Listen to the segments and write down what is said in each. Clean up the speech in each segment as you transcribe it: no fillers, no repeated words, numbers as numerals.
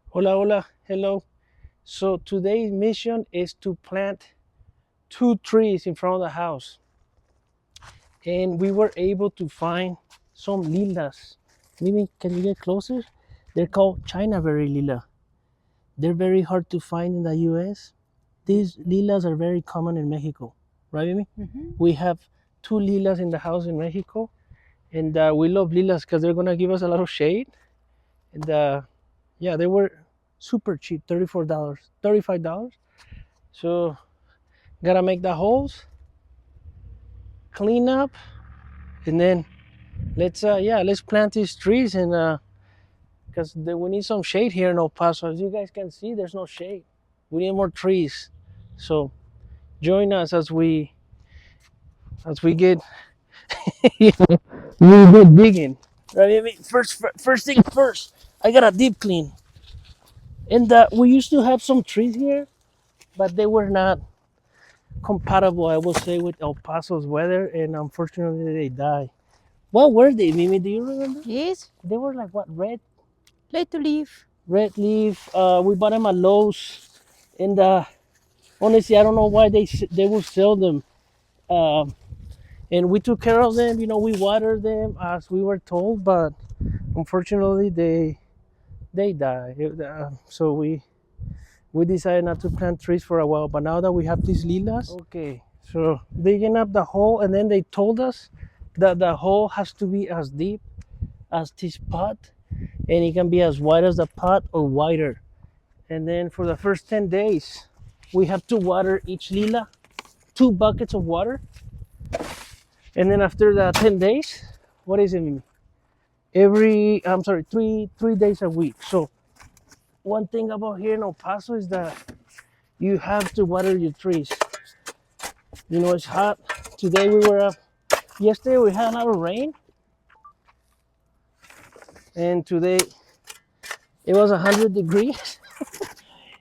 Hola, hola, hello. So today's mission is to plant 2 trees in front of the house. And we were able to find some lilas. Maybe can you get closer? They're called China berry lila. They're very hard to find in the US. These lilas are very common in Mexico, right, Mimi? We have 2 lilas in the house in Mexico, and we love lilas because they're gonna give us a lot of shade. And yeah, they were super cheap, $34, $35. So gotta make the holes, clean up, and then let's plant these trees. And because we need some shade here in El Paso. As you guys can see, there's no shade. We need more trees. So join us as we get we get digging. Right? I mean, first thing first, I got a deep clean. And we used to have some trees here, but they were not compatible, I will say, with El Paso's weather, and unfortunately they died. What were they, Mimi? Do you remember? Yes, They were like what, let to leave. red leaf. We bought them at Lowe's, and honestly, I don't know why they will sell them. Um, and we took care of them. We watered them as we were told, but unfortunately, they died. So we decided not to plant trees for a while. But now that we have these lilas, okay. So digging up the hole, and then they told us that the hole has to be as deep as this pot, and it can be as wide as the pot or wider. And then for the first 10 days, we have to water each lila, 2 buckets of water. And then after the 10 days, what is it, Mimi? I'm sorry, three days a week. So one thing about here in El Paso is that you have to water your trees. It's hot. Today we were up. Yesterday we had a lot of rain, and today it was 100 degrees,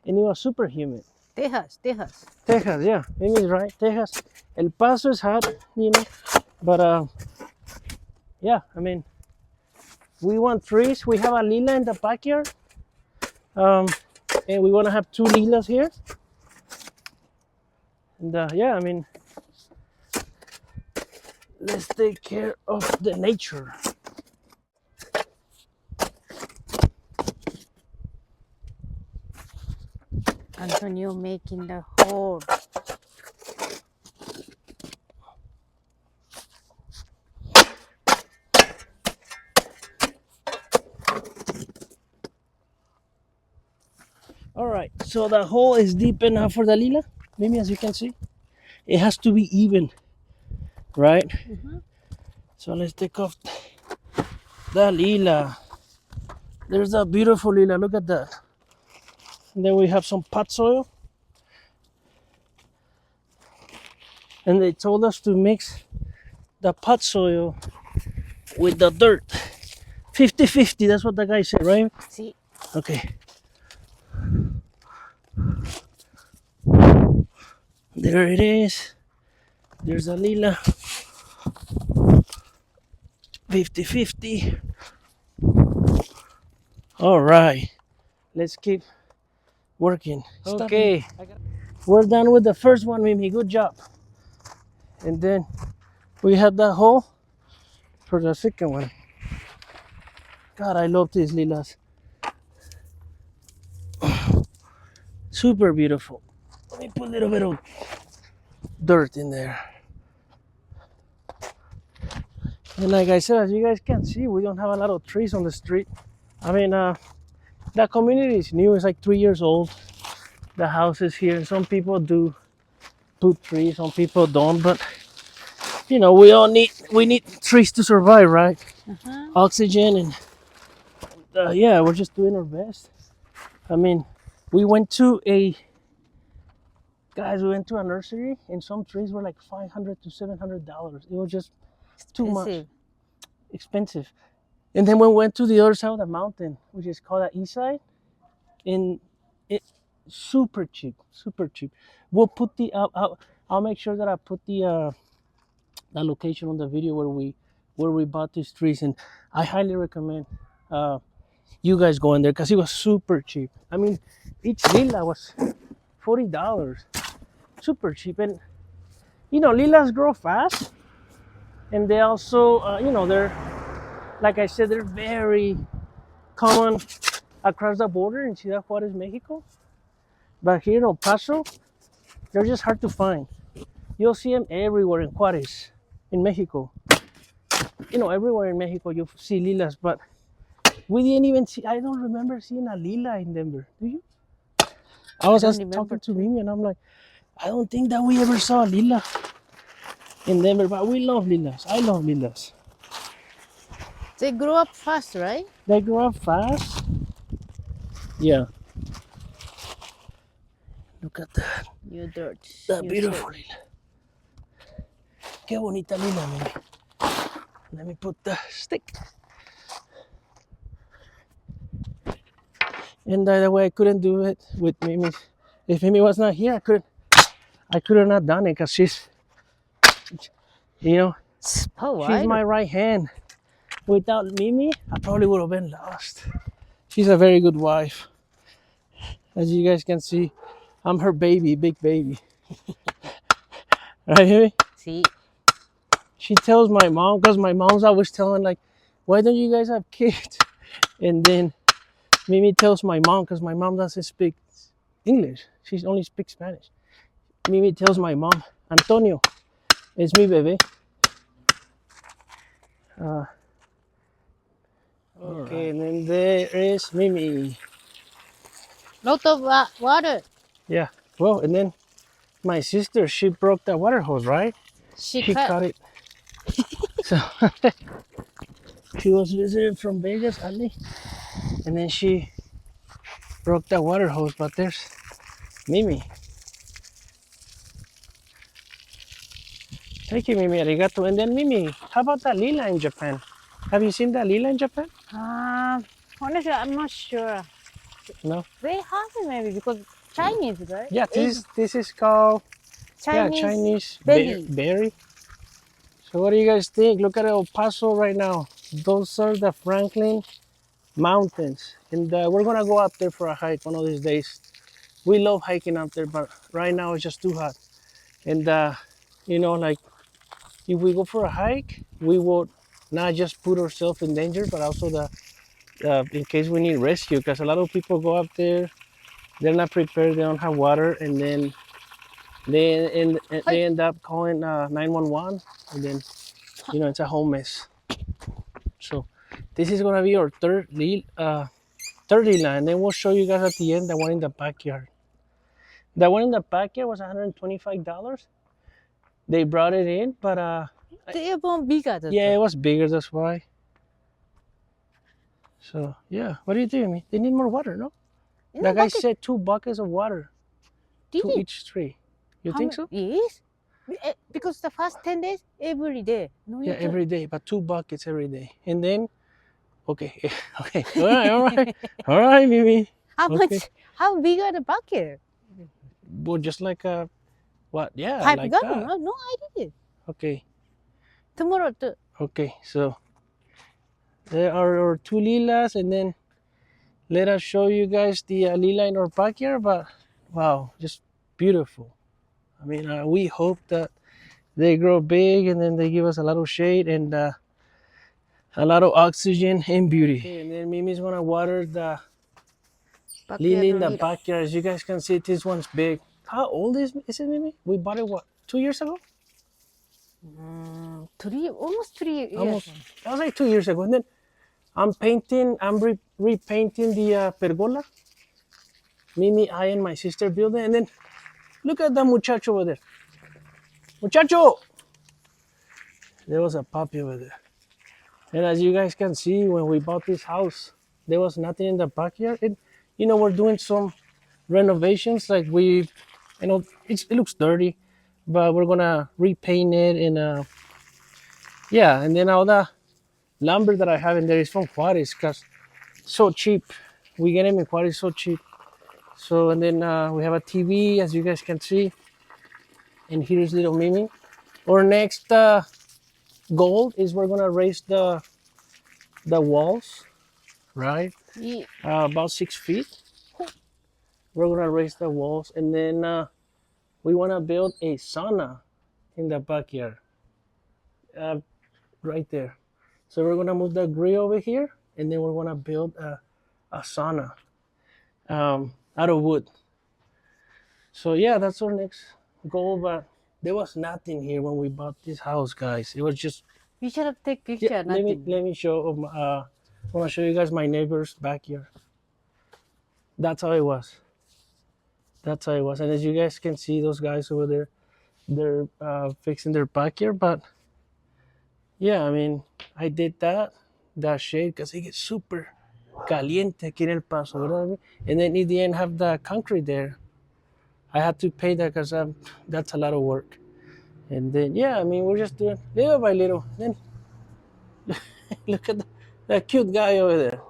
and it was super humid. Tejas, Tejas. Texas, yeah, Mimi's right. Texas, El Paso is hot, but yeah, I mean, we want trees. We have a lila in the backyard, um, and we want to have 2 lilas here. And yeah, I mean, let's take care of the nature. Antonio making the hole. All right, so the hole is deep enough for the lila. Maybe as you can see, it has to be even, right? So let's take off the lila. There's a beautiful lila. Look at that. And then we have some pot soil. And they told us to mix the pot soil with the dirt. 50-50, that's what the guy said, right? Sí. Okay. There it is. There's a lila. 50-50. All right. Let's keep working. Okay. We're done with the first one, Mimi. Good job. And then we have that hole for the second one. God, I love these lilas. Super beautiful. Let me put a little bit of dirt in there. And like I said, as you guys can see, we don't have a lot of trees on the street. I mean, the community is new. It's like 3 years old. The house is here. Some people do put trees, some people don't. But we need trees to survive, right? Oxygen, and yeah, we're just doing our best. I mean, we went to a nursery, and some trees were like $500 to $700. It was just too much expensive. And then we went to the other side of the mountain, which is called the east side, and it super cheap, super cheap. We'll put I'll make sure that I put the location on the video where we bought these trees, and I highly recommend you guys go in there because it was super cheap. I mean, each lila was $40, super cheap. And you know, lilas grow fast, and they also, you know, they're, like I said, they're very common across the border in Ciudad Juarez, Mexico. But here in El Paso, they're just hard to find. You'll see them everywhere in Juarez, in Mexico. You know, everywhere in Mexico you see lilas, but we didn't even see. I don't remember seeing a lila in Denver. Do you? I was don't just remember talking to too. Mimi, and I'm like, I don't think that we ever saw a lila in Denver, but we love lilas. I love lilas. They grow up fast, right? They grow up fast. Yeah. Look at that. You dirt. That You beautiful soil. lila. Qué bonita lila, Mimi. Let me put the stick. And by the way, I couldn't do it with Mimi. If Mimi was not here, I could have not done it because she's, you know, Oh, she's my right hand. Without Mimi, I probably would have been lost. She's a very good wife. As you guys can see, I'm her baby, big baby. Right, Mimi? See, She tells my mom, because my mom's always telling, like, why don't you guys have kids? And then Mimi tells my mom, because my mom doesn't speak English. She only speaks Spanish. Mimi tells my mom, Antonio, it's mi bebé. Okay, and then there is Mimi. lot of water. Yeah, well, and then my sister, she broke the water hose, right? She She cut. cut it. So she was visiting from Vegas, Ali, and then she broke the water hose, but there's Mimi. Thank you, Mimi. Arigato. And then Mimi, how about that lila in Japan? Have you seen that lila in Japan? Honestly, I'm not sure. No. They have it maybe because Chinese, right? Yeah, this is called Chinese belly. berry. So what do you guys think? Look at El Paso right now. Those are the Franklin Mountains, and we're gonna go up there for a hike one of these days. We love hiking up there, but right now it's just too hot. And you know, like if we go for a hike, we would not just put ourselves in danger, but also the in case we need rescue, because a lot of people go up there, they're not prepared, they don't have water, and then they end up calling 911, and then you know it's a whole mess. So this is gonna be our third lila, and then we'll show you guys at the end the one in the backyard. The one in the backyard was $125. They brought it in, but They're more bigger. yeah, it was bigger. That's why. So yeah, what do you think? They need more water, no? The guy said 2 buckets of water to each tree. You think so? Yes. Because the first 10 days, every day. No, Yeah, every day, but 2 buckets every day. And then, okay, okay, all right, Mimi. How Okay. much? How big are the bucket? Well, just like what? Yeah, 5 like gallon? that. No idea. Okay, Tomorrow, okay. So there are our 2 lilas, and then let us show you guys the lila in our backyard. But wow, just beautiful. I mean, we hope that they grow big and then they give us a lot of shade and a lot of oxygen and beauty. Okay, and then Mimi's gonna water the lily in the backyard. As you guys can see, this one's big. How old is it, Mimi? We bought it, what, 2 years ago? almost 3 years. Almost. That was like 2 years ago. And then I'm repainting the pergola. Mimi, I, and my sister built it. And then look at the muchacho over there. Muchacho! There was a puppy over there. And as you guys can see, when we bought this house, there was nothing in the backyard. And, you know, we're doing some renovations. Like you know, it looks dirty, but we're gonna repaint it. And yeah, and then all the lumber that I have in there is from Juarez, because so cheap. We get them in Juarez so cheap. So, and then we have a TV, as you guys can see. And here's little Mimi. Our next goal is we're gonna raise the walls, right? Yeah. about 6 feet. We're gonna raise the walls, and then we wanna build a sauna in the backyard, uh, right there. So we're gonna move the grill over here, and then we're gonna build a sauna out of wood. So yeah, that's our next goal. But there was nothing here when we bought this house, guys. It was just You should have take yeah. picture. Let me Nothing. let me show. I want to show you guys my neighbor's backyard. That's how it was. That's how it was. And as you guys can see, those guys over there, they're fixing their backyard. But yeah, I mean, I did that shade because it gets super caliente aquí en El Paso, ¿verdad? And then it didn't have the concrete there. I had to pay that because that's a lot of work. And then yeah, I mean, we're just doing little by little. Then look at that cute guy over there.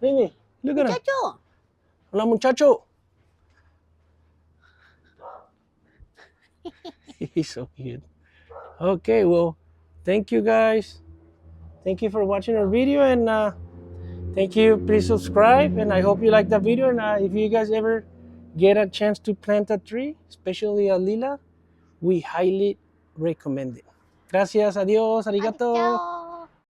Mimi, look at him. Muchacho. Hola, muchacho. He's so cute. Okay, well, thank you guys. Thank you for watching our video, and thank you. Please subscribe, and I hope you like the video. And if you guys ever get a chance to plant a tree, especially a lila, we highly recommend it. Gracias, adiós, arigato. Chao.